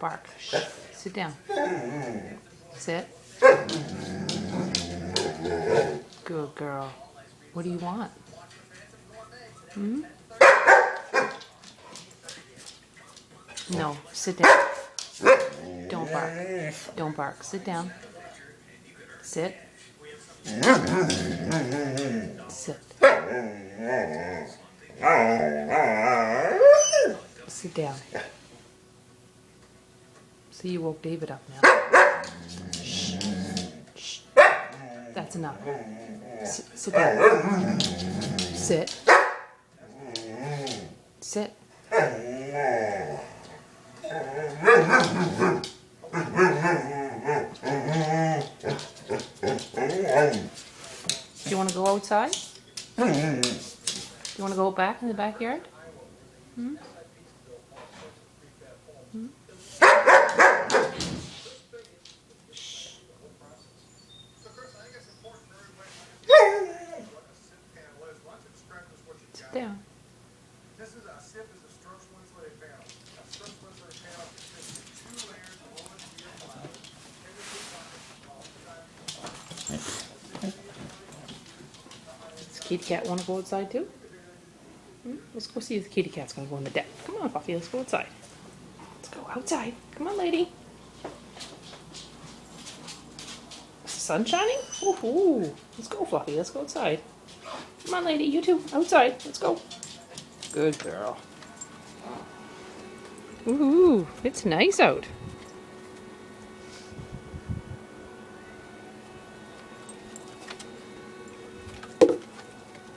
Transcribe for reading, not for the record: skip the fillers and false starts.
bark. Shh. Sit down. Sit. Good girl. What do you want? Hmm? No, sit down. Don't bark. Don't bark. Sit down. Sit. Sit. Sit down. See, you woke David up now. Shh. Shh. That's enough. Sit down. Sit. Sit. Do you want to go outside? Do you want to go back in the backyard? Hmm? Hmm? Sit down. Does the kitty cat want to go outside too? Let's go see if the kitty cat's going to go in the deck. Come on, Fluffy, let's go outside. Let's go outside. Come on, lady. Is the sun shining? Ooh, let's go, Fluffy. Let's go outside. Come on, lady. You too. Outside. Let's go. Good girl. Ooh, it's nice out.